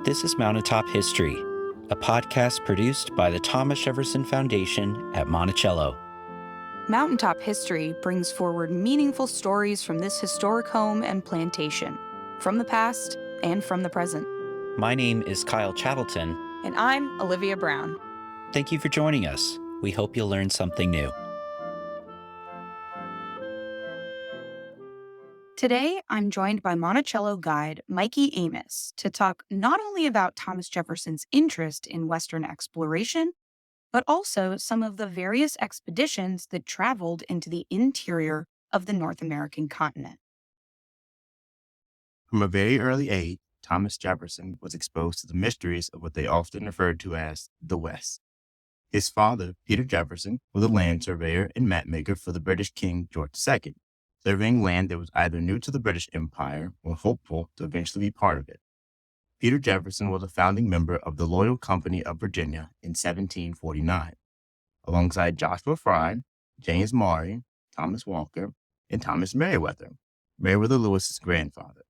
This is Mountaintop History, a podcast produced by the Thomas Jefferson Foundation at Monticello. Mountaintop History brings forward meaningful stories from this historic home and plantation, from the past and from the present. My name is Kyle Chattelton. And I'm Olivia Brown. Thank you for joining us. We hope you'll learn something new. Today, I'm joined by Monticello guide Mikey Amos to talk not only about Thomas Jefferson's interest in Western exploration, but also some of the various expeditions that traveled into the interior of the North American continent. From a very early age, Thomas Jefferson was exposed to the mysteries of what they often referred to as the West. His father, Peter Jefferson, was a land surveyor and mapmaker for the British King George II, surveying land that was either new to the British Empire or hopeful to eventually be part of it. Peter Jefferson was a founding member of the Loyal Company of Virginia in 1749, alongside Joshua Fry, James Maury, Thomas Walker, and Thomas Meriwether, Meriwether Lewis's grandfather.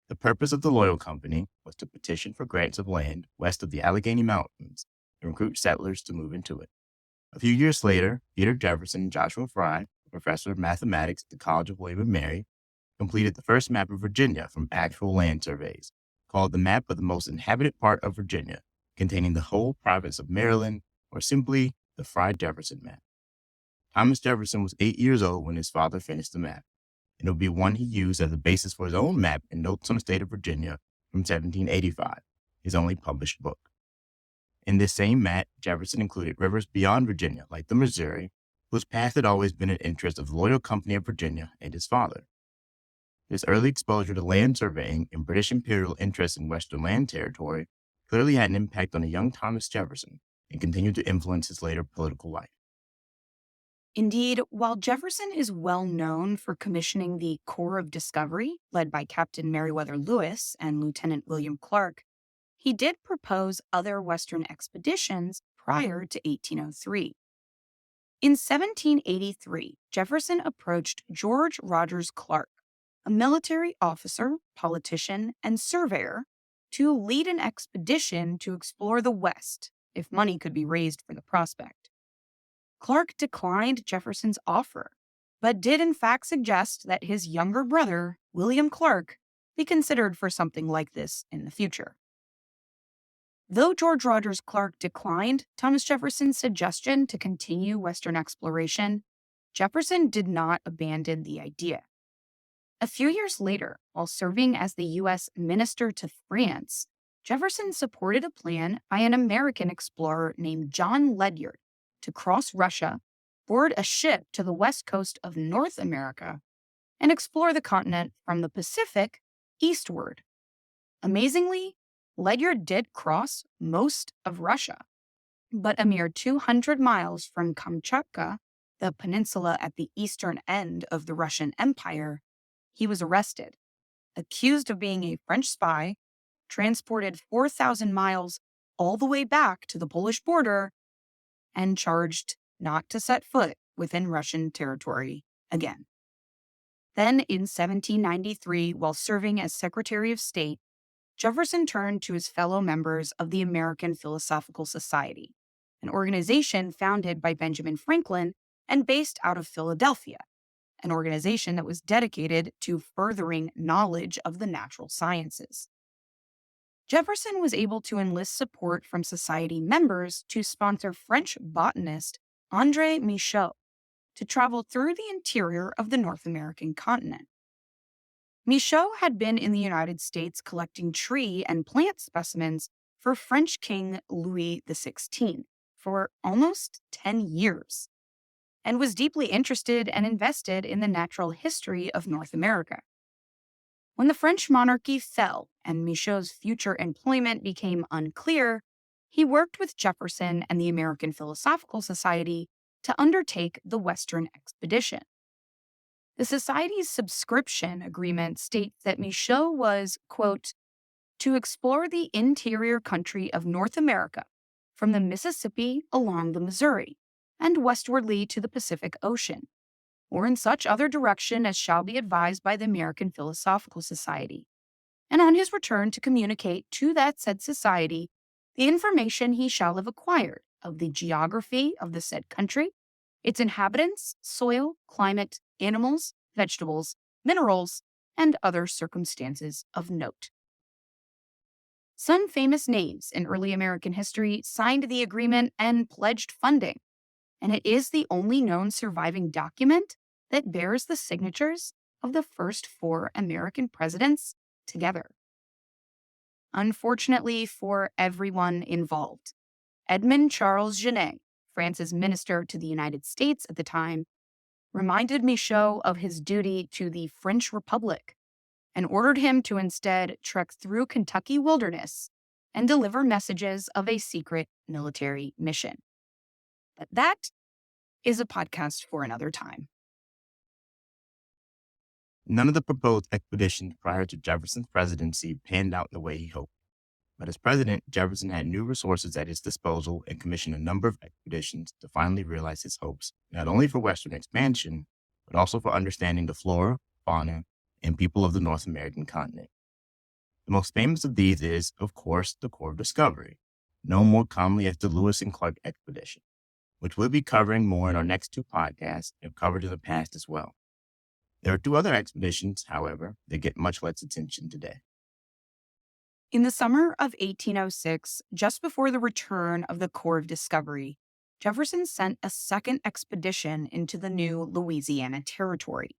The purpose of the Loyal Company was to petition for grants of land west of the Allegheny Mountains and recruit settlers to move into it. A few years later, Peter Jefferson and Joshua Fry, a professor of mathematics at the College of William and Mary, completed the first map of Virginia from actual land surveys, called the Map of the Most Inhabited Part of Virginia, containing the whole province of Maryland, or simply the Fry-Jefferson Map. Thomas Jefferson was 8 years old when his father finished the map, and it would be one he used as a basis for his own map and Notes on the State of Virginia from 1785, his only published book. In this same map, Jefferson included rivers beyond Virginia, like the Missouri, whose path had always been an interest of the Loyal Company of Virginia and his father. His early exposure to land surveying and British imperial interest in Western land territory clearly had an impact on the young Thomas Jefferson and continued to influence his later political life. Indeed, while Jefferson is well known for commissioning the Corps of Discovery, led by Captain Meriwether Lewis and Lieutenant William Clark, he did propose other Western expeditions prior to 1803. In 1783, Jefferson approached George Rogers Clark, a military officer, politician, and surveyor, to lead an expedition to explore the West, if money could be raised for the prospect. Clark declined Jefferson's offer, but did in fact suggest that his younger brother, William Clark, be considered for something like this in the future. Though George Rogers Clark declined Thomas Jefferson's suggestion to continue Western exploration, Jefferson did not abandon the idea. A few years later, while serving as the U.S. Minister to France, Jefferson supported a plan by an American explorer named John Ledyard to cross Russia, board a ship to the west coast of North America, and explore the continent from the Pacific eastward. Amazingly, Ledyard did cross most of Russia, but a mere 200 miles from Kamchatka, the peninsula at the eastern end of the Russian Empire, he was arrested, accused of being a French spy, transported 4,000 miles all the way back to the Polish border, and charged not to set foot within Russian territory again. Then, in 1793, while serving as Secretary of State, Jefferson turned to his fellow members of the American Philosophical Society, an organization founded by Benjamin Franklin and based out of Philadelphia, an organization that was dedicated to furthering knowledge of the natural sciences. Jefferson was able to enlist support from society members to sponsor French botanist André Michaux to travel through the interior of the North American continent. Michaux had been in the United States collecting tree and plant specimens for French King Louis XVI for almost 10 years, and was deeply interested and invested in the natural history of North America. When the French monarchy fell and Michaux's future employment became unclear, he worked with Jefferson and the American Philosophical Society to undertake the Western expedition. The Society's subscription agreement states that Michaux was, quote, to explore the interior country of North America from the Mississippi along the Missouri and westwardly to the Pacific Ocean, or in such other direction as shall be advised by the American Philosophical Society, and on his return to communicate to that said society the information he shall have acquired of the geography of the said country, its inhabitants, soil, climate, animals, vegetables, minerals, and other circumstances of note. Some famous names in early American history signed the agreement and pledged funding, and it is the only known surviving document that bears the signatures of the first 4 American presidents together. Unfortunately for everyone involved, Edmond Charles Genet, France's minister to the United States at the time, reminded Michaud of his duty to the French Republic and ordered him to instead trek through Kentucky wilderness and deliver messages of a secret military mission. But that is a podcast for another time. None of the proposed expeditions prior to Jefferson's presidency panned out the way he hoped. But as president, Jefferson had new resources at his disposal and commissioned a number of expeditions to finally realize his hopes, not only for Western expansion, but also for understanding the flora, fauna, and people of the North American continent. The most famous of these is, of course, the Corps of Discovery, known more commonly as the Lewis and Clark Expedition, which we'll be covering more in our next 2 podcasts and have covered in the past as well. There are 2 other expeditions, however, that get much less attention today. In the summer of 1806, just before the return of the Corps of Discovery, Jefferson sent a second expedition into the new Louisiana Territory.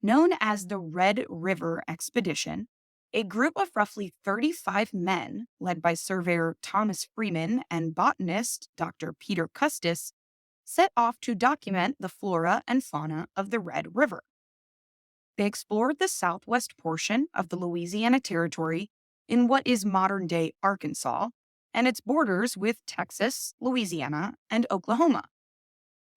Known as the Red River Expedition, a group of roughly 35 men, led by surveyor Thomas Freeman and botanist Dr. Peter Custis, set off to document the flora and fauna of the Red River. They explored the southwest portion of the Louisiana Territory in what is modern-day Arkansas and its borders with Texas, Louisiana, and Oklahoma.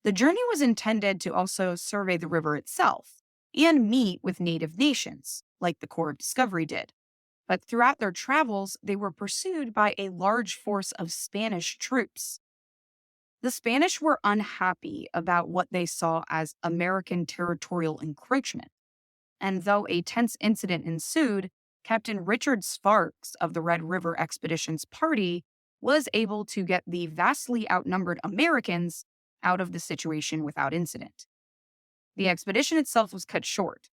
The journey was intended to also survey the river itself and meet with native nations, like the Corps of Discovery did. But throughout their travels, they were pursued by a large force of Spanish troops. The Spanish were unhappy about what they saw as American territorial encroachment, and though a tense incident ensued, Captain Richard Sparks of the Red River Expedition's party was able to get the vastly outnumbered Americans out of the situation without incident. The expedition itself was cut short,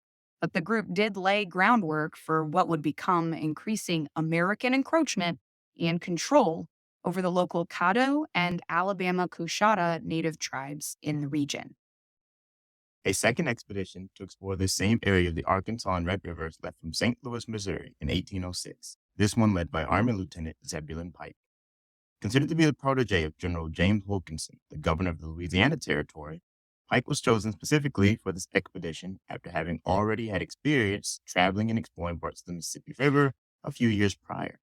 but the group did lay groundwork for what would become increasing American encroachment and control over the local Caddo and Alabama Coushatta native tribes in the region. A second expedition to explore the same area of the Arkansas and Red Rivers left from St. Louis, Missouri in 1806, this one led by Army Lieutenant Zebulon Pike. Considered to be the protege of General James Wilkinson, the governor of the Louisiana Territory, Pike was chosen specifically for this expedition after having already had experience traveling and exploring parts of the Mississippi River a few years prior.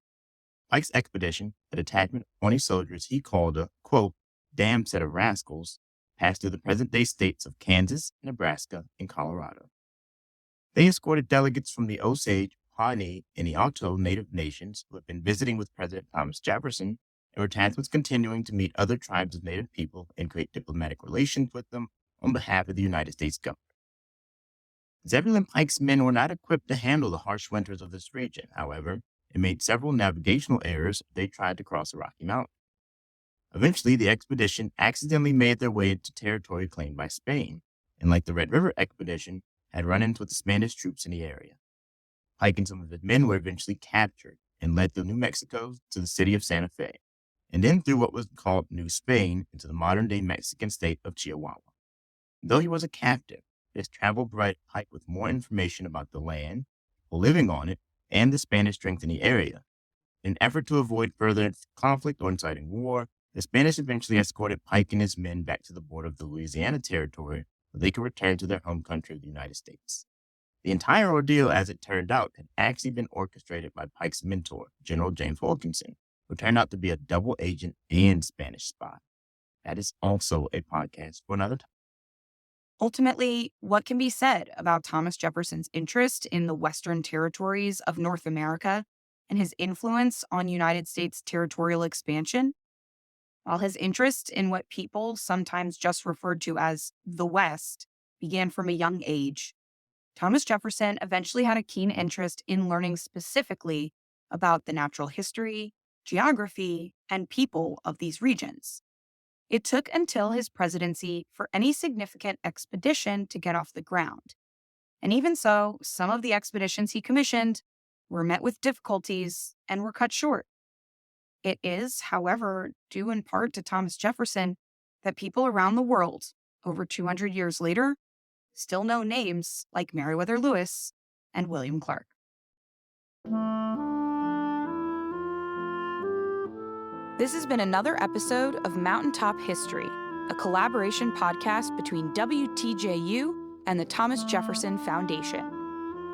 Pike's expedition, a detachment of 20 soldiers he called a, quote, damn set of rascals, passed through the present-day states of Kansas, Nebraska, and Colorado. They escorted delegates from the Osage, Pawnee, and Eoto native nations who had been visiting with President Thomas Jefferson and were tasked with continuing to meet other tribes of native people and create diplomatic relations with them on behalf of the United States government. Zebulon Pike's men were not equipped to handle the harsh winters of this region, however, and made several navigational errors as they tried to cross the Rocky Mountains. Eventually, the expedition accidentally made their way into territory claimed by Spain, and like the Red River expedition, had run-ins with the Spanish troops in the area. Pike and some of his men were eventually captured and led through New Mexico to the city of Santa Fe, and then through what was called New Spain into the modern-day Mexican state of Chihuahua. Though he was a captive, his travel provided Pike with more information about the land, people living on it, and the Spanish strength in the area. In an effort to avoid further conflict or inciting war, the Spanish eventually escorted Pike and his men back to the border of the Louisiana Territory so they could return to their home country of the United States. The entire ordeal, as it turned out, had actually been orchestrated by Pike's mentor, General James Wilkinson, who turned out to be a double agent and Spanish spy. That is also a podcast for another time. Ultimately, what can be said about Thomas Jefferson's interest in the Western territories of North America and his influence on United States territorial expansion? While his interest in what people sometimes just referred to as the West began from a young age, Thomas Jefferson eventually had a keen interest in learning specifically about the natural history, geography, and people of these regions. It took until his presidency for any significant expedition to get off the ground. And even so, some of the expeditions he commissioned were met with difficulties and were cut short. It is, however, due in part to Thomas Jefferson that people around the world, over 200 years later, still know names like Meriwether Lewis and William Clark. This has been another episode of Mountaintop History, a collaboration podcast between WTJU and the Thomas Jefferson Foundation.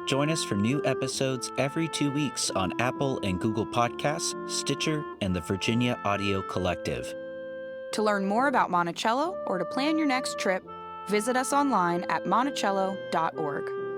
Join us for new episodes every 2 weeks on Apple and Google Podcasts, Stitcher, and the Virginia Audio Collective. To learn more about Monticello or to plan your next trip, visit us online at monticello.org.